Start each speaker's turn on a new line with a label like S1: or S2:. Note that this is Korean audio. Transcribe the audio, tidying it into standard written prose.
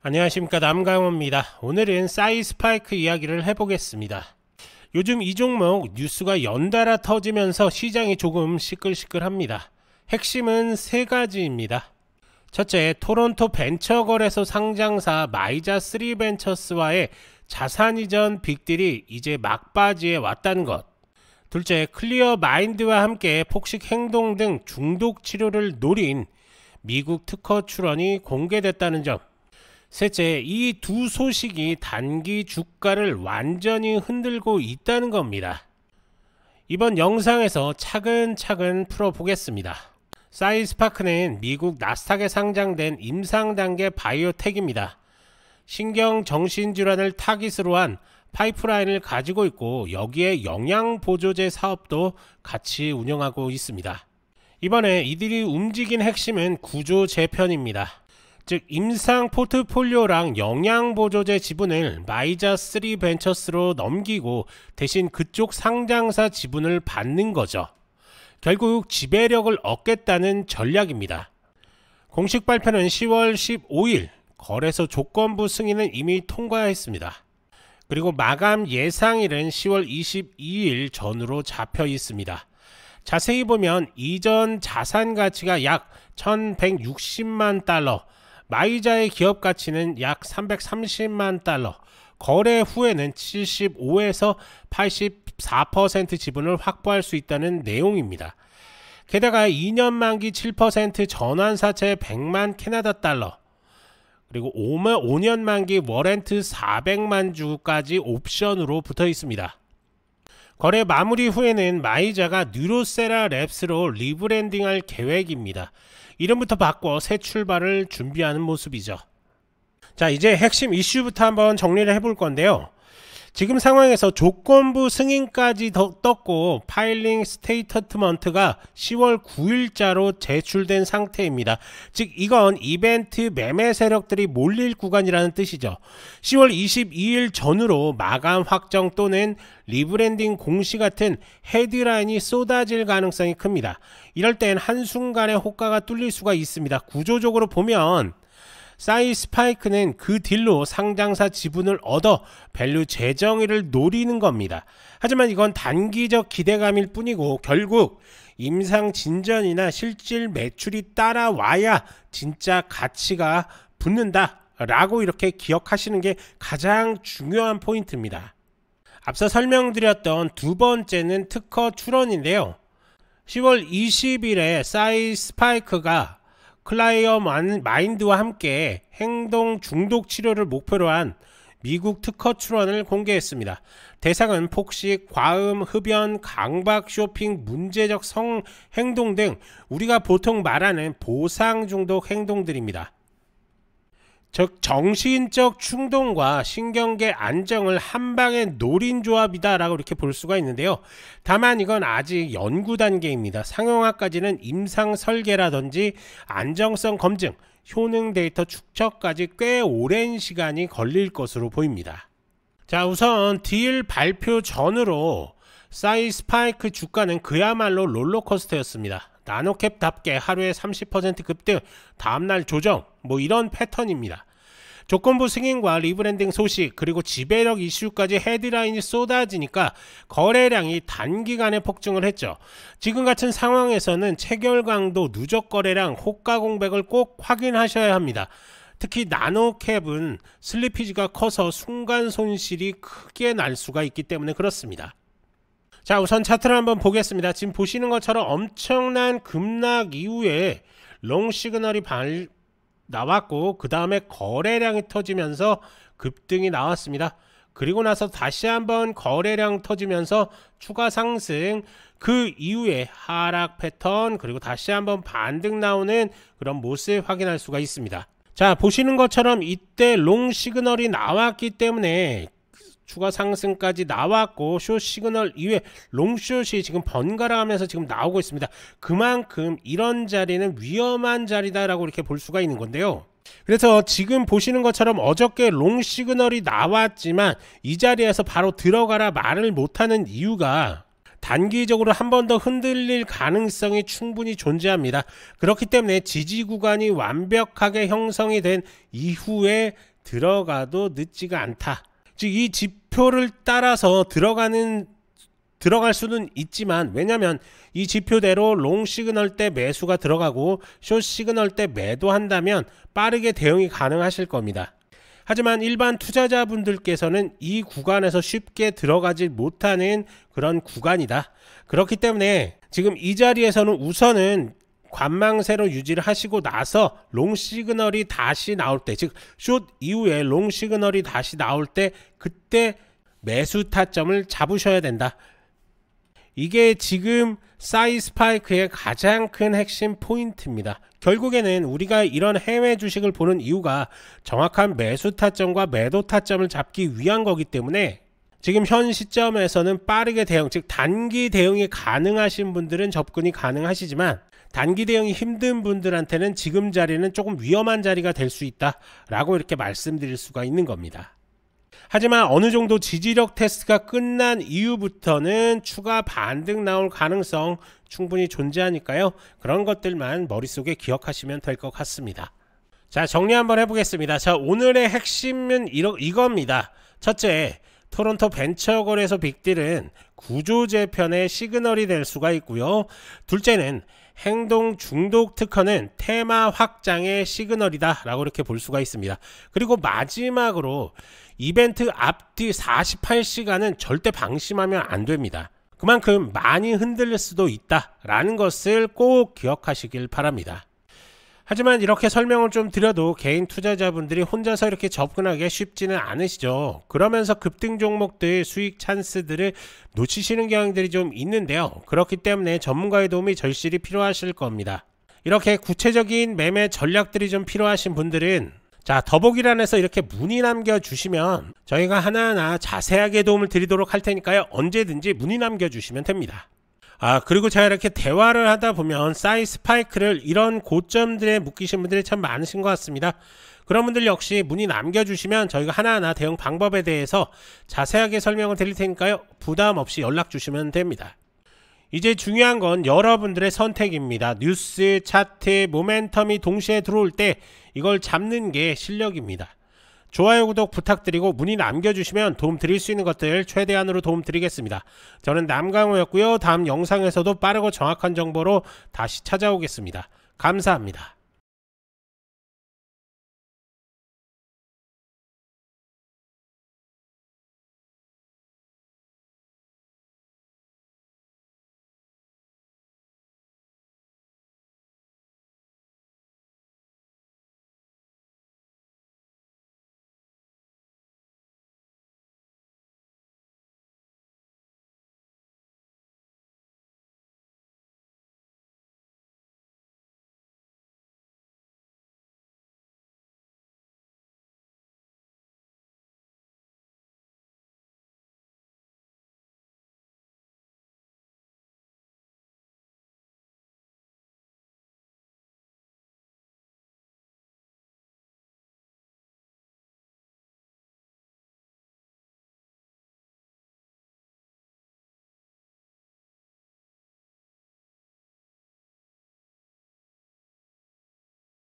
S1: 안녕하십니까, 남강호입니다. 오늘은 사이스파이크 이야기를 해보겠습니다. 요즘 이 종목 뉴스가 연달아 터지면서 시장이 조금 시끌시끌합니다. 핵심은 세 가지입니다. 첫째, 토론토 벤처거래소 상장사 마이자 3벤처스와의 자산이전 빅딜이 이제 막바지에 왔다는 것. 둘째, 클리어 마인드와 함께 폭식 행동 등 중독 치료를 노린 미국 특허 출원이 공개됐다는 점. 셋째, 이 두 소식이 단기 주가를 완전히 흔들고 있다는 겁니다. 이번 영상에서 차근차근 풀어보겠습니다. 사이스파크는 미국 나스닥에 상장된 임상단계 바이오텍입니다. 신경정신질환을 타깃으로 한 파이프라인을 가지고 있고 여기에 영양보조제 사업도 같이 운영하고 있습니다. 이번에 이들이 움직인 핵심은 구조 재편입니다. 즉 임상 포트폴리오랑 영양보조제 지분을 마이자 3벤처스로 넘기고 대신 그쪽 상장사 지분을 받는 거죠. 결국 지배력을 얻겠다는 전략입니다. 공식 발표는 10월 15일, 거래소 조건부 승인은 이미 통과했습니다. 그리고 마감 예상일은 10월 22일 전후로 잡혀 있습니다. 자세히 보면 이전 자산 가치가 약 1160만 달러, 마이자의 기업 가치는 약 330만 달러, 거래 후에는 75에서 84% 지분을 확보할 수 있다는 내용입니다. 게다가 2년 만기 7% 전환사채 100만 캐나다 달러, 그리고 5년 만기 워렌트 400만 주까지 옵션으로 붙어 있습니다. 거래 마무리 후에는 마이자가 뉴로세라 랩스로 리브랜딩할 계획입니다. 이름부터 바꿔 새 출발을 준비하는 모습이죠. 자, 이제 핵심 이슈부터 한번 정리를 해볼 건데요. 지금 상황에서 조건부 승인까지 떴고 파일링 스테이트먼트가 10월 9일자로 제출된 상태입니다. 즉 이건 이벤트 매매 세력들이 몰릴 구간이라는 뜻이죠. 10월 22일 전후로 마감 확정 또는 리브랜딩 공시 같은 헤드라인이 쏟아질 가능성이 큽니다. 이럴 땐 한순간에 호가가 뚫릴 수가 있습니다. 구조적으로 보면 사이스파이크는 그 딜로 상장사 지분을 얻어 밸류 재정의를 노리는 겁니다. 하지만 이건 단기적 기대감일 뿐이고 결국 임상 진전이나 실질 매출이 따라와야 진짜 가치가 붙는다 라고 이렇게 기억하시는 게 가장 중요한 포인트입니다. 앞서 설명드렸던 두 번째는 특허 출원인데요. 10월 20일에 사이스파이크가 클라이어 마인드와 함께 행동 중독 치료를 목표로 한 미국 특허 출원을 공개했습니다. 대상은 폭식, 과음, 흡연, 강박, 쇼핑, 문제적 성 행동 등 우리가 보통 말하는 보상 중독 행동들입니다. 즉 정신적 충동과 신경계 안정을 한방에 노린 조합이다 라고 이렇게 볼 수가 있는데요. 다만 이건 아직 연구 단계입니다. 상용화까지는 임상 설계라든지 안정성 검증, 효능 데이터 축적까지 꽤 오랜 시간이 걸릴 것으로 보입니다. 자, 우선 딜 발표 전으로 사이스파이크 주가는 그야말로 롤러코스터였습니다. 나노캡답게 하루에 30% 급등, 다음날 조정, 이런 패턴입니다. 조건부 승인과 리브랜딩 소식 그리고 지배력 이슈까지 헤드라인이 쏟아지니까 거래량이 단기간에 폭증을 했죠. 지금 같은 상황에서는 체결 강도, 누적 거래량, 호가 공백을 꼭 확인하셔야 합니다. 특히 나노캡은 슬리피지가 커서 순간 손실이 크게 날 수가 있기 때문에 그렇습니다. 자, 우선 차트를 한번 보겠습니다. 지금 보시는 것처럼 엄청난 급락 이후에 롱 시그널이 나왔고 그 다음에 거래량이 터지면서 급등이 나왔습니다. 그리고 나서 다시 한번 거래량 터지면서 추가 상승, 그 이후에 하락 패턴, 그리고 다시 한번 반등 나오는 그런 모습 확인할 수가 있습니다. 자, 보시는 것처럼 이때 롱 시그널이 나왔기 때문에 추가 상승까지 나왔고 숏 시그널 이후에 롱숏이 지금 번갈아 가면서 지금 나오고 있습니다. 그만큼 이런 자리는 위험한 자리다 라고 이렇게 볼 수가 있는 건데요. 그래서 지금 보시는 것처럼 어저께 롱 시그널이 나왔지만 이 자리에서 바로 들어가라 말을 못하는 이유가 단기적으로 한 번 더 흔들릴 가능성이 충분히 존재합니다. 그렇기 때문에 지지 구간이 완벽하게 형성이 된 이후에 들어가도 늦지가 않다. 즉 이 지표를 따라서 들어갈 수는 있지만, 왜냐면 이 지표대로 롱 시그널 때 매수가 들어가고 숏 시그널 때 매도한다면 빠르게 대응이 가능하실 겁니다. 하지만 일반 투자자분들께서는 이 구간에서 쉽게 들어가지 못하는 그런 구간이다. 그렇기 때문에 지금 이 자리에서는 우선은 관망세로 유지를 하시고 나서 롱 시그널이 다시 나올 때, 즉 숏 이후에 롱 시그널이 다시 나올 때 그때 매수 타점을 잡으셔야 된다. 이게 지금 사이 스파이크의 가장 큰 핵심 포인트입니다. 결국에는 우리가 이런 해외 주식을 보는 이유가 정확한 매수 타점과 매도 타점을 잡기 위한 거기 때문에 지금 현 시점에서는 빠르게 대응, 즉 단기 대응이 가능하신 분들은 접근이 가능하시지만 단기 대응이 힘든 분들한테는 지금 자리는 조금 위험한 자리가 될 수 있다 라고 이렇게 말씀드릴 수가 있는 겁니다. 하지만 어느 정도 지지력 테스트가 끝난 이후부터는 추가 반등 나올 가능성 충분히 존재하니까요. 그런 것들만 머릿속에 기억하시면 될 것 같습니다. 자, 정리 한번 해보겠습니다. 자, 오늘의 핵심은 이겁니다. 첫째, 토론토 벤처거래소 빅딜은 구조재편의 시그널이 될 수가 있고요. 둘째는 행동 중독 특허는 테마 확장의 시그널이다 라고 이렇게 볼 수가 있습니다. 그리고 마지막으로 이벤트 앞뒤 48시간은 절대 방심하면 안 됩니다. 그만큼 많이 흔들릴 수도 있다 라는 것을 꼭 기억하시길 바랍니다. 하지만 이렇게 설명을 좀 드려도 개인 투자자분들이 혼자서 이렇게 접근하기 쉽지는 않으시죠. 그러면서 급등 종목들 수익 찬스들을 놓치시는 경향들이 좀 있는데요. 그렇기 때문에 전문가의 도움이 절실히 필요하실 겁니다. 이렇게 구체적인 매매 전략들이 좀 필요하신 분들은 자, 더보기란에서 이렇게 문의 남겨주시면 저희가 하나하나 자세하게 도움을 드리도록 할 테니까요. 언제든지 문의 남겨주시면 됩니다. 그리고 제가 이렇게 대화를 하다 보면 사이 스파이크를 이런 고점들에 묶이신 분들이 참 많으신 것 같습니다. 그런 분들 역시 문의 남겨주시면 저희가 하나하나 대응 방법에 대해서 자세하게 설명을 드릴 테니까요. 부담 없이 연락 주시면 됩니다. 이제 중요한 건 여러분들의 선택입니다. 뉴스, 차트, 모멘텀이 동시에 들어올 때 이걸 잡는 게 실력입니다. 좋아요, 구독 부탁드리고 문의 남겨주시면 도움 드릴 수 있는 것들 최대한으로 도움 드리겠습니다. 저는 남강호였고요. 다음 영상에서도 빠르고 정확한 정보로 다시 찾아오겠습니다. 감사합니다.